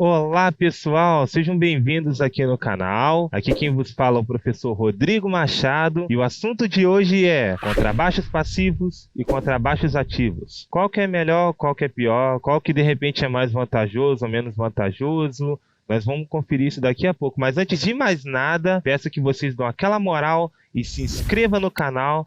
Olá pessoal, sejam bem-vindos aqui no canal. Aqui quem vos fala é o professor Rodrigo Machado e o assunto de hoje é contrabaixos passivos e contrabaixos ativos. Qual que é melhor, qual que é pior, qual que de repente é mais vantajoso ou menos vantajoso? Nós vamos conferir isso daqui a pouco, mas antes de mais nada, peço que vocês dão aquela moral e se inscreva no canal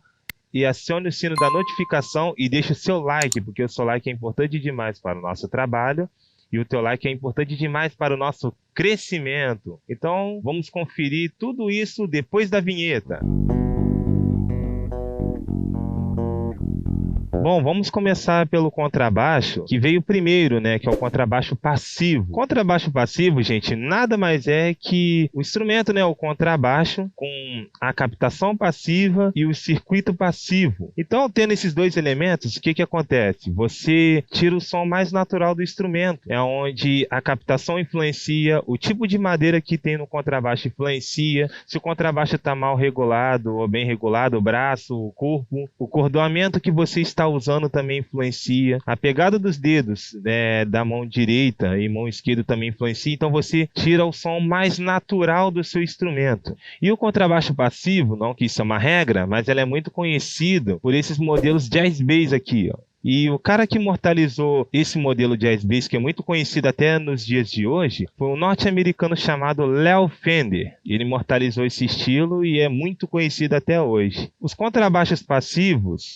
e acione o sino da notificação e deixe o seu like, porque o seu like é importante demais para o nosso trabalho. E o teu like é importante demais para o nosso crescimento. Então, vamos conferir tudo isso depois da vinheta. Bom, vamos começar pelo contrabaixo, que veio primeiro, né, que é o contrabaixo passivo. Contrabaixo passivo, gente, nada mais é que o instrumento, né, o contrabaixo, com a captação passiva e o circuito passivo. Então, tendo esses dois elementos, o que que acontece? Você tira o som mais natural do instrumento, é onde a captação influencia, o tipo de madeira que tem no contrabaixo influencia, se o contrabaixo está mal regulado ou bem regulado, o braço, o corpo, o cordoamento que você está usando também influencia. A pegada dos dedos, né, da mão direita e mão esquerda também influencia. Então você tira o som mais natural do seu instrumento. E o contrabaixo passivo, não que isso é uma regra, mas ela é muito conhecida por esses modelos jazz bass aqui, ó. E o cara que imortalizou esse modelo jazz bass, que é muito conhecido até nos dias de hoje, foi um norte-americano chamado Léo Fender. Ele imortalizou esse estilo e é muito conhecido até hoje. Os contrabaixos passivos,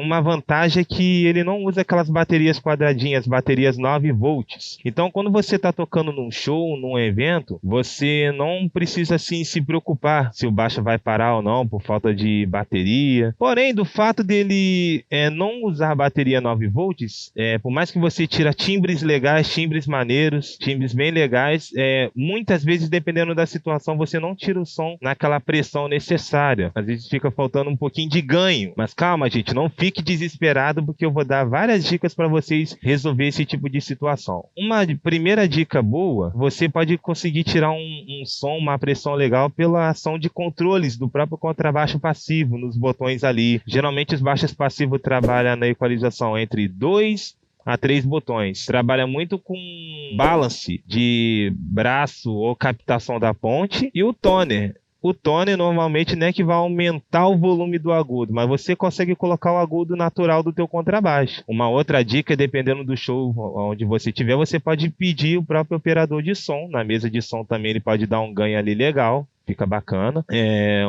uma vantagem é que ele não usa aquelas baterias quadradinhas, baterias 9 volts. Então, quando você está tocando num show, num evento, você não precisa assim se preocupar se o baixo vai parar ou não por falta de bateria. Porém, do fato dele não usar bateria 9 volts, por mais que você tira timbres legais, timbres maneiros, timbres bem legais, muitas vezes, dependendo da situação, você não tira o som naquela pressão necessária. Às vezes fica faltando um pouquinho de ganho. Mas calma, gente, não fique desesperado, porque eu vou dar várias dicas para vocês resolver esse tipo de situação. Uma primeira dica boa, você pode conseguir tirar um som, uma pressão legal pela ação de controles do próprio contrabaixo passivo, nos botões ali. Geralmente os baixos passivos trabalham na equalização entre 2 a 3 botões. Trabalha muito com balance de braço ou captação da ponte e o toner. O toner normalmente não é que vai aumentar o volume do agudo, mas você consegue colocar o agudo natural do teu contrabaixo. Uma outra dica, dependendo do show onde você estiver, você pode pedir o próprio operador de som. Na mesa de som também ele pode dar um ganho ali legal. Fica bacana.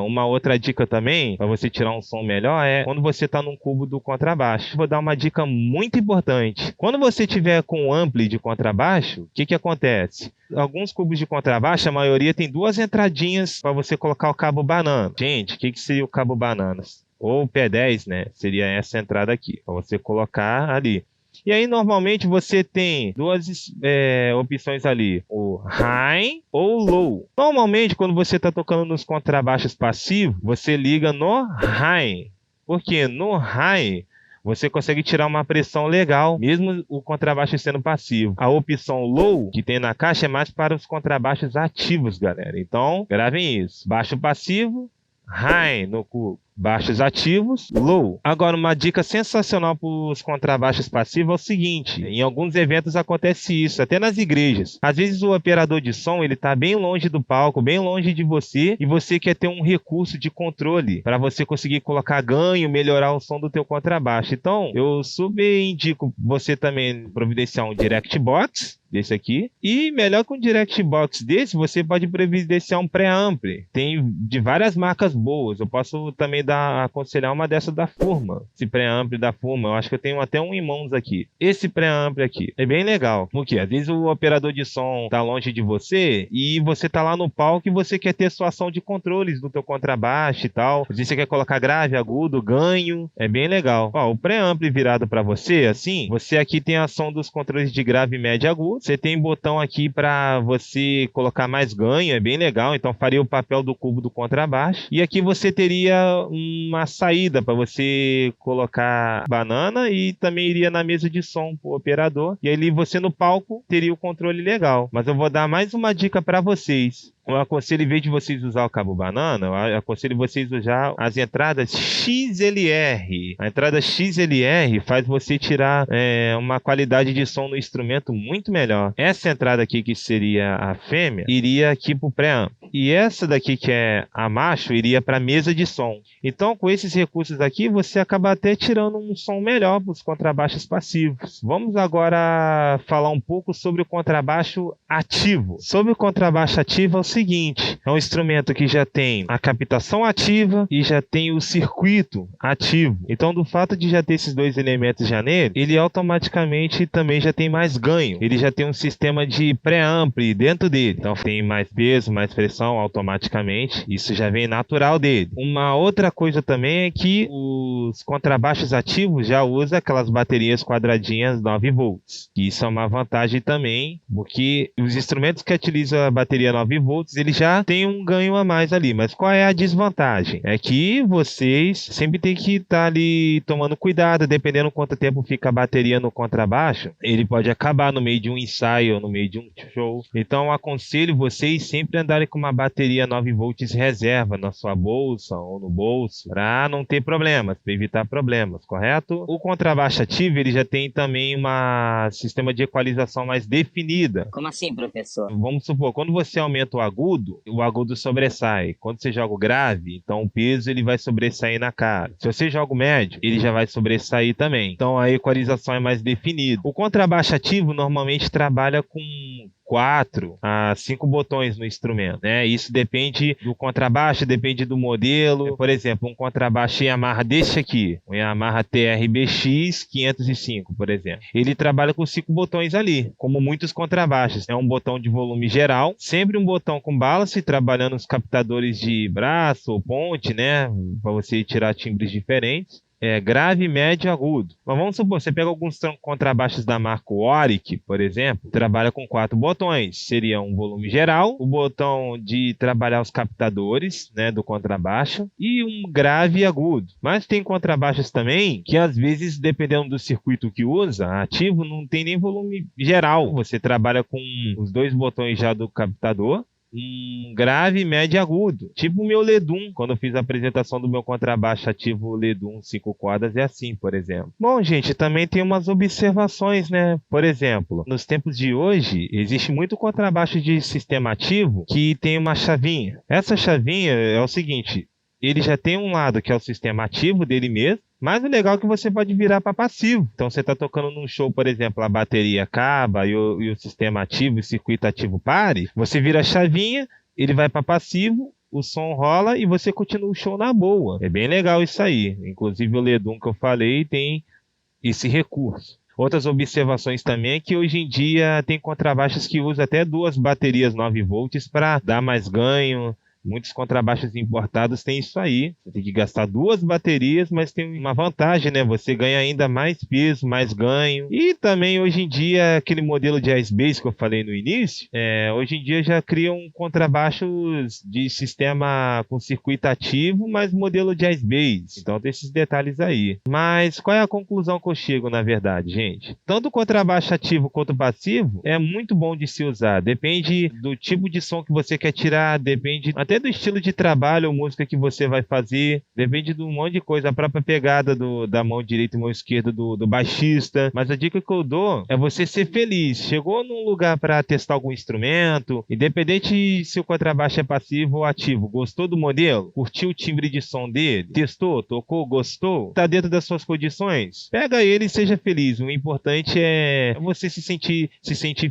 Uma outra dica também, para você tirar um som melhor, é quando você está num cubo do contrabaixo. Vou dar uma dica muito importante. Quando você tiver com um ampli de contrabaixo, o que que acontece? Alguns cubos de contrabaixo, a maioria tem duas entradinhas para você colocar o cabo banana. Gente, o que que seria o cabo banana? Ou o P10, né? Seria essa entrada aqui, para você colocar ali. E aí, normalmente, você tem duas opções ali, o high ou low. Normalmente, quando você está tocando nos contrabaixos passivos, você liga no high. Porque no high, você consegue tirar uma pressão legal, mesmo o contrabaixo sendo passivo. A opção low, que tem na caixa, é mais para os contrabaixos ativos, galera. Então, gravem isso. Baixo passivo, high no cubo. Baixos ativos, low. Agora, uma dica sensacional para os contrabaixos passivos é o seguinte: em alguns eventos acontece isso, até nas igrejas. Às vezes o operador de som ele está bem longe do palco, bem longe de você, e você quer ter um recurso de controle para você conseguir colocar ganho, melhorar o som do teu contrabaixo. Então, eu super indico você também providenciar um direct box desse aqui. E melhor que um direct box desse, você pode providenciar um pré-ampli. Tem de várias marcas boas. Eu posso também aconselhar uma dessa da Furman. Esse pré-ampli da Furman. Eu acho que eu tenho até um em mãos aqui. Esse pré-ampli aqui é bem legal. Porque às vezes o operador de som tá longe de você e você tá lá no palco e você quer ter sua ação de controles do teu contrabaixo e tal. Às vezes você quer colocar grave, agudo, ganho. É bem legal. Ó, o pré-ampli virado para você, assim, você aqui tem a ação dos controles de grave, médio e agudo. Você tem botão aqui para você colocar mais ganho, é bem legal. Então faria o papel do cubo do contrabaixo. E aqui você teria uma saída para você colocar banana e também iria na mesa de som pro operador. E ali você no palco teria o controle legal. Mas eu vou dar mais uma dica para vocês. Eu aconselho, em vez de vocês usar o cabo banana, eu aconselho vocês usar as entradas XLR. A entrada XLR faz você tirar uma qualidade de som no instrumento muito melhor. Essa entrada aqui, que seria a fêmea, iria aqui para o pré-amp. E essa daqui, que é a macho, iria para a mesa de som. Então, com esses recursos aqui, você acaba até tirando um som melhor para os contrabaixos passivos. Vamos agora falar um pouco sobre o contrabaixo ativo. Sobre o contrabaixo ativo é o seguinte: é um instrumento que já tem a captação ativa e já tem o circuito ativo. Então, do fato de já ter esses dois elementos já nele, ele automaticamente também já tem mais ganho. Ele já tem um sistema de pré-amp dentro dele. Então, tem mais peso, mais pressão automaticamente. Isso já vem natural dele. Uma outra coisa também é que os contrabaixos ativos já usam aquelas baterias quadradinhas 9 volts. Isso é uma vantagem também, porque os instrumentos que utilizam a bateria 9 volts, ele já tem um ganho a mais ali. Mas qual é a desvantagem? É que vocês sempre tem que estar ali tomando cuidado, dependendo quanto tempo fica a bateria no contrabaixo, ele pode acabar no meio de um ensaio ou no meio de um show. Então eu aconselho vocês sempre andarem com uma bateria 9 volts reserva na sua bolsa ou no bolso, para não ter problemas, para evitar problemas, correto? O contrabaixo ativo, ele já tem também um sistema de equalização mais definida. Como assim, professor? Vamos supor, quando você aumenta o agudo sobressai. Quando você joga o grave, então o peso ele vai sobressair na cara. Se você joga o médio, ele já vai sobressair também. Então a equalização é mais definida. O contrabaixo ativo normalmente trabalha com 4 a 5 botões no instrumento, né? Isso depende do contrabaixo, depende do modelo. Por exemplo, um contrabaixo Yamaha desse aqui, um Yamaha TR-BX 505, por exemplo. Ele trabalha com 5 botões ali, como muitos contrabaixos. É um botão de volume geral, sempre um botão com balance, trabalhando os captadores de braço ou ponte, né? Para você tirar timbres diferentes. Grave, médio e agudo. Mas vamos supor, você pega alguns contrabaixos da marca Warwick, por exemplo, trabalha com 4 botões. Seria um volume geral, o botão de trabalhar os captadores, né, do contrabaixo, e um grave e agudo. Mas tem contrabaixos também que, às vezes, dependendo do circuito que usa, ativo, não tem nem volume geral. Você trabalha com os 2 botões já do captador, um grave, médio e agudo. Tipo o meu Ledum, quando eu fiz a apresentação do meu contrabaixo ativo Ledum 5 cordas, é assim, por exemplo. Bom, gente, também tem umas observações, né? Por exemplo, nos tempos de hoje, existe muito contrabaixo de sistema ativo que tem uma chavinha. Essa chavinha é o seguinte: ele já tem um lado que é o sistema ativo dele mesmo, mas o legal é que você pode virar para passivo. Então você está tocando num show, por exemplo, a bateria acaba e o sistema ativo, o circuito ativo pare, você vira a chavinha, ele vai para passivo, o som rola e você continua o show na boa. É bem legal isso aí. Inclusive o Ledum que eu falei tem esse recurso. Outras observações também é que hoje em dia tem contrabaixos que usam até 2 baterias 9 volts para dar mais ganho. Muitos contrabaixos importados têm isso aí. Você tem que gastar 2 baterias, mas tem uma vantagem, né? Você ganha ainda mais peso, mais ganho. E também, hoje em dia, aquele modelo de Ice Bass que eu falei no início, hoje em dia já criam contrabaixos de sistema com circuito ativo, mas modelo de Ice Bass. Então tem esses detalhes aí. Mas qual é a conclusão que eu chego, na verdade, gente? Tanto o contrabaixo ativo quanto o passivo é muito bom de se usar. Depende do tipo de som que você quer tirar, depende até do estilo de trabalho ou música que você vai fazer, depende de um monte de coisa, a própria pegada da mão direita e mão esquerda do baixista. Mas a dica que eu dou é você ser feliz. Chegou num lugar para testar algum instrumento, independente se o contrabaixo é passivo ou ativo, gostou do modelo? Curtiu o timbre de som dele? Testou? Tocou? Gostou? Tá dentro das suas condições? Pega ele e seja feliz. O importante é você se sentir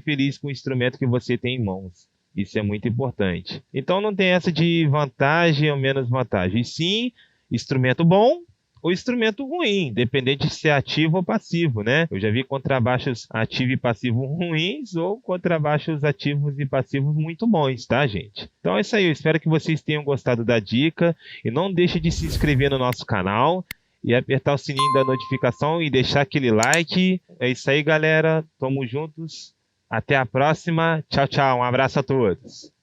feliz com o instrumento que você tem em mãos. Isso é muito importante. Então não tem essa de vantagem ou menos vantagem. E sim, instrumento bom ou instrumento ruim, independente de ser ativo ou passivo, né? Eu já vi contrabaixos ativo e passivo ruins ou contrabaixos ativos e passivos muito bons, tá, gente? Então é isso aí. Eu espero que vocês tenham gostado da dica. E não deixe de se inscrever no nosso canal e apertar o sininho da notificação e deixar aquele like. É isso aí, galera. Tamo juntos. Até a próxima. Tchau, tchau. Um abraço a todos.